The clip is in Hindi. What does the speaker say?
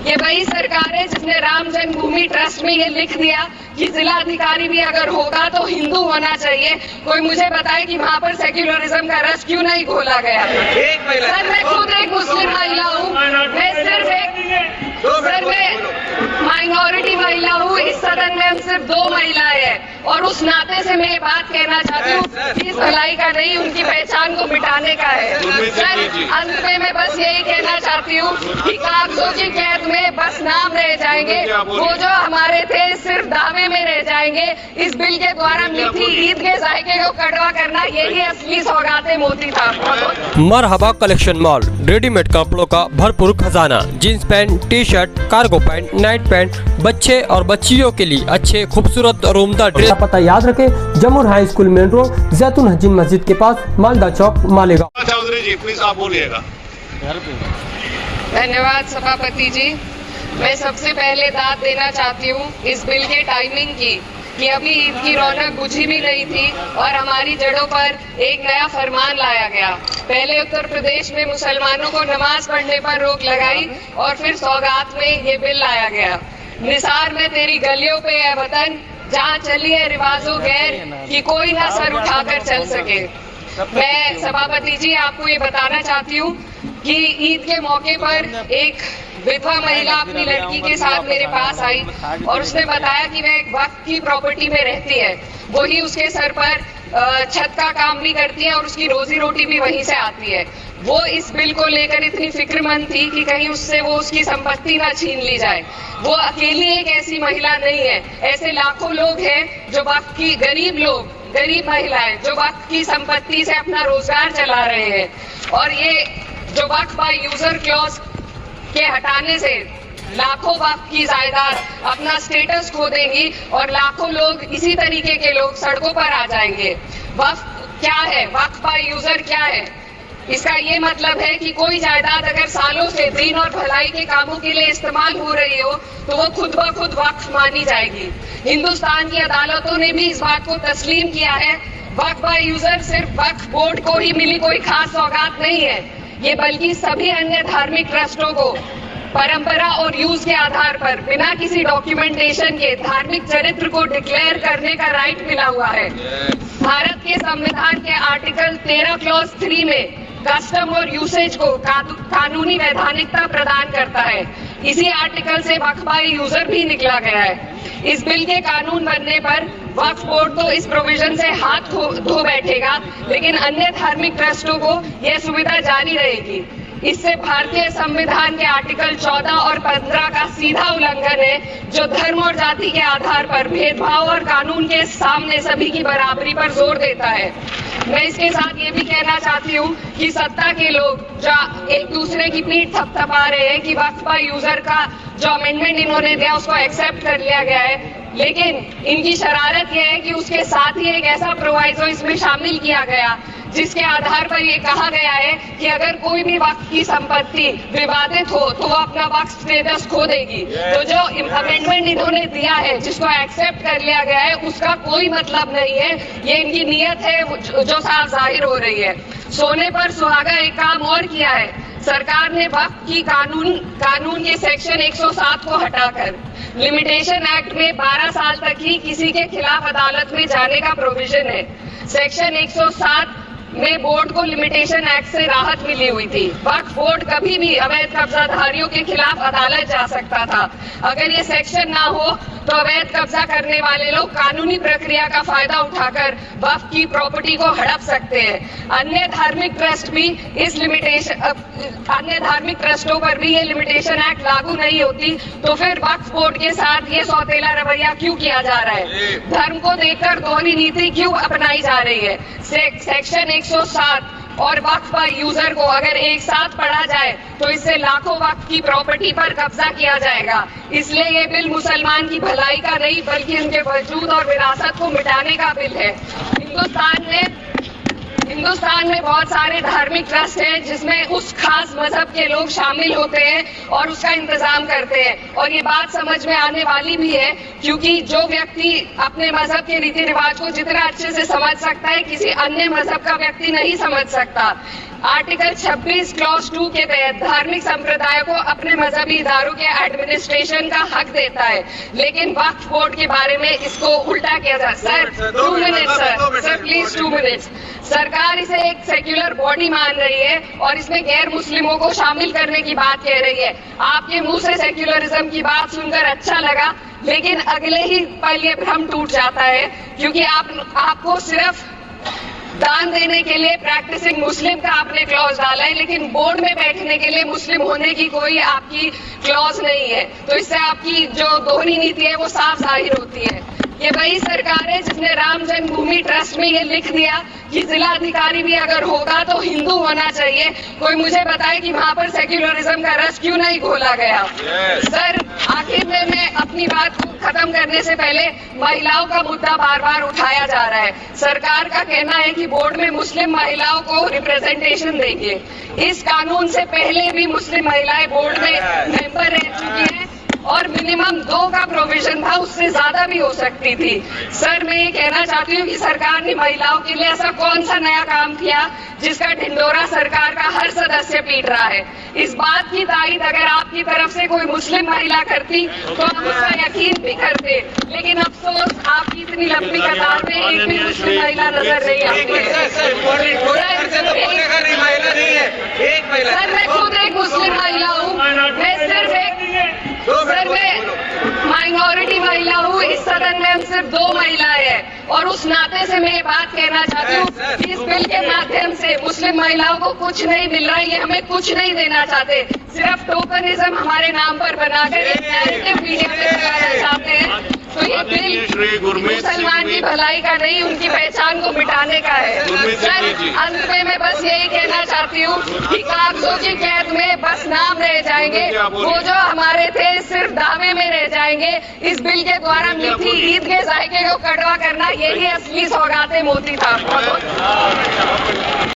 ये वही सरकार है जिसने राम जन्मभूमि ट्रस्ट में ये लिख दिया कि जिलाधिकारी भी अगर होगा तो हिंदू होना चाहिए। कोई मुझे बताए कि वहाँ पर सेक्युलरिज्म का रस क्यों नहीं खोला गया। सर मैं खुद एक मुस्लिम महिला हूँ, मैं सिर्फ माइनॉरिटी महिला हूँ। इस सदन में हम सिर्फ 2 महिलाएं हैं और उस नाते से मैं ये बात कहना चाहती हूँ कि इस भलाई का नहीं, उनकी पहचान को मिटाने का है। सर अंत में मैं बस यही कहना चाहती हूँ कि कागजों की कैद में बस नाम रह जाएंगे, वो जो हमारे थे सिर्फ दावे में रह जाएंगे। इस बिल के द्वारा मीठी ईद के जायके को कड़वा करना यही असली सौगाते मोदी था। मरहबा कलेक्शन मॉल, रेडीमेड कपड़ों का भरपूर खजाना, jeans pant, T shirt, cargo pant, night pant, बच्चे और बच्चियों के लिए अच्छे खूबसूरत और उम्दा ड्रेस। पता याद रखे, जमुर हाई स्कूल मेन रोड, जैतून हजीन मस्जिद के पास, मालदा चौक, मालेगांव। चौधरी जी प्लीज आप बोलिएगा। धन्यवाद सभापति जी। मैं सबसे पहले दाद देना चाहती हूँ इस बिल के टाइमिंग की कि अभी ईद की रौनक बुझी भी नहीं थी और हमारी जड़ों पर एक नया फरमान लाया गया। पहले उत्तर प्रदेश में मुसलमानों को नमाज पढ़ने पर रोक लगाई और फिर सौगात में ये बिल लाया गया। निसार में तेरी गलियों पे है वतन, जहाँ चली है रिवाजों गैर कि कोई ना सर उठाकर चल सके। मैं सभापति जी आपको ये बताना चाहती हूँ कि ईद के मौके पर एक विधवा महिला अपनी लड़की के साथ मेरे पास आई और उसने बताया कि वह एक वक्त की प्रॉपर्टी में रहती है, वही उसके सर पर छत का काम भी करती है और उसकी रोजी रोटी भी वहीं से आती है। वो इस बिल को लेकर इतनी फिक्रमंद थी कि कहीं उससे वो उसकी संपत्ति ना छीन ली जाए। वो अकेली एक ऐसी महिला नहीं है, ऐसे लाखों लोग हैं जो वक्त की गरीब महिलाएं जो वक्त की संपत्ति से अपना रोजगार चला रहे हैं। और ये जो वक्त बाय यूजर क्लॉज के हटाने से लाखों वक्त की जायदाद अपना स्टेटस खो देंगी और लाखों लोग इसी तरीके के लोग सड़कों पर आ जाएंगे। वक्त क्या है, वक्त बाय यूजर क्या है? इसका ये मतलब है कि कोई जायदाद अगर सालों से दीन और भलाई के कामों के लिए इस्तेमाल हो रही हो तो वो खुद ब खुद वक्फ मानी जाएगी। हिंदुस्तान की अदालतों ने भी इस बात को तस्लीम किया है। वक्फ बाय यूजर सिर्फ वक्फ बोर्ड को ही मिली कोई खास सौगात नहीं है, ये बल्कि सभी अन्य धार्मिक ट्रस्टों को परंपरा और यूज के आधार पर बिना किसी डॉक्यूमेंटेशन के धार्मिक चरित्र को डिक्लेयर करने का राइट मिला हुआ है। भारत के संविधान के आर्टिकल 13 क्लॉज 3 में कस्टम और यूसेज को कानूनी वैधानिकता प्रदान करता है। इसी आर्टिकल से वक्फ बाय यूजर भी निकला गया है। इस बिल के कानून बनने पर वक्फ बोर्ड तो इस प्रोविजन से हाथ धो बैठेगा, लेकिन अन्य धार्मिक ट्रस्टों को यह सुविधा जारी रहेगी। इससे भारतीय संविधान के आर्टिकल 14 और 15 का सीधा उल्लंघन है, जो धर्म और जाति के आधार पर भेदभाव और कानून के सामने सभी की बराबरी पर जोर देता है। मैं इसके साथ ये भी कहना चाहती हूँ कि सत्ता के लोग जो एक दूसरे की पीठ थपथपा रहे हैं कि वक्फ बाय यूजर का जो अमेंडमेंट इन्होंने दिया उसको एक्सेप्ट कर लिया गया है, लेकिन इनकी शरारत यह है कि उसके साथ ही एक ऐसा प्रोवाइजो इसमें शामिल किया गया जिसके आधार पर ये कहा गया है कि अगर कोई भी वक्फ की संपत्ति विवादित हो तो वो अपना वक्फ स्टेटस खो देगी। तो जो अमेंडमेंट इन्होंने दिया है जिसको एक्सेप्ट कर लिया गया है उसका कोई मतलब नहीं है, ये इनकी नीयत है जो साफ जाहिर हो रही है। सोने पर सुहागा एक काम और किया है, सरकार ने वक्फ की कानून के सेक्शन 107 को हटाकर लिमिटेशन एक्ट में 12 साल तक ही किसी के खिलाफ अदालत में जाने का प्रोविजन है। सेक्शन 107 में बोर्ड को लिमिटेशन एक्ट से राहत मिली हुई थी। वक्फ बोर्ड कभी भी अवैध कब्जाधारियों के खिलाफ अदालत जा सकता था। अगर ये सेक्शन ना हो तो अवैध कब्जा करने वाले लोग कानूनी प्रक्रिया का फायदा उठाकर वक्फ की प्रॉपर्टी को हड़प सकते हैं। अन्य धार्मिक ट्रस्टों पर भी ये लिमिटेशन एक्ट लागू नहीं होती, तो फिर वक्फ बोर्ड के साथ ये सौतेला रवैया क्यों किया जा रहा है? धर्म को देखकर दोहरी नीति क्यों अपनाई जा रही है? सेक्शन 107 और वक्फ बाय यूजर को अगर एक साथ पढ़ा जाए तो इससे लाखों वक्फ की प्रॉपर्टी पर कब्जा किया जाएगा। इसलिए ये बिल मुसलमान की भलाई का नहीं बल्कि उनके वजूद और विरासत को मिटाने का बिल है। हिंदुस्तान में बहुत सारे धार्मिक ट्रस्ट हैं जिसमें उस खास मजहब के लोग शामिल होते हैं और उसका इंतजाम करते हैं। और ये बात समझ में आने वाली भी है, क्योंकि जो व्यक्ति अपने मजहब के रीति रिवाज को जितना अच्छे से समझ सकता है, किसी अन्य मजहब का व्यक्ति नहीं समझ सकता। आर्टिकल 26 क्लॉज 2 के तहत धार्मिक संप्रदाय को अपने मजहबी इदारों के एडमिनिस्ट्रेशन का हक देता है, लेकिन वक्फ बोर्ड के बारे में इसको उल्टा किया जा। Sir 2 minute sir please 2 minutes. सरकार इसे एक सेक्युलर बॉडी मान रही है और इसमें गैर मुस्लिमों को शामिल करने की बात कह रही है। आपके मुंह से सेक्युलरिज्म की बात सुनकर अच्छा लगा, लेकिन अगले ही पल ये भ्रम टूट जाता है, क्योंकि आपको सिर्फ दान देने के लिए प्रैक्टिसिंग मुस्लिम का आपने क्लॉज डाला है, लेकिन बोर्ड में बैठने के लिए मुस्लिम होने की कोई आपकी क्लॉज नहीं है। तो इससे आपकी जो दोहरी नीति है वो साफ जाहिर होती है। ये वही सरकार है जिसने राम जन्मभूमि ट्रस्ट में ये लिख दिया कि जिला अधिकारी भी अगर होगा तो हिंदू होना चाहिए। कोई मुझे बताए कि वहां पर सेक्युलरिज्म का रस क्यों नहीं घोला गया। सर आखिर में मैं अपनी बात को खत्म करने से पहले महिलाओं का मुद्दा बार बार उठाया जा रहा है। सरकार का कहना है कि बोर्ड में मुस्लिम महिलाओं को रिप्रेजेंटेशन देंगे। इस कानून से पहले भी मुस्लिम महिलाएं बोर्ड में मेंबर रह चुकी हैं और मिनिमम 2 का प्रोविजन था, उससे ज्यादा भी हो सकती थी। सर मैं ये कहना चाहती हूँ कि सरकार ने महिलाओं के लिए ऐसा कौन सा नया काम किया जिसका ढिंडोरा सरकार का हर सदस्य पीट रहा है। इस बात की तायीद अगर आपकी तरफ से कोई मुस्लिम महिला करती तो हम उसका यकीन भी करते, लेकिन अफसोस आपकी इतनी लंबी कतार में एक भी मुस्लिम महिला नजर नहीं आती है। सर मैं खुद एक मुस्लिम महिला हूँ, मैं सिर्फ सर मैं माइनॉरिटी महिला हूँ। इस सदन में हम सिर्फ 2 महिलाएं हैं और उस नाते से मैं ये बात कहना चाहती हूँ कि इस बिल के माध्यम से मुस्लिम महिलाओं को कुछ नहीं मिल रहा है। ये हमें कुछ नहीं देना चाहते, सिर्फ टोकनिज्म हमारे नाम पर बनाकर एक नैरेटिव मीडिया में चलाना चाहते हैं। तो ये बिल मुसलमान की भलाई का नहीं, उनकी पहचान को मिटाने का है। सर अंत में मैं बस यही कहना चाहती हूँ कि कागजों की कैद में बस नाम रह जाएंगे, वो जो हमारे थे सिर्फ दावे में रह जाएंगे। इस बिल के द्वारा मीठी ईद के जायके को कड़वा करना, यही असली सौगाते मोदी था।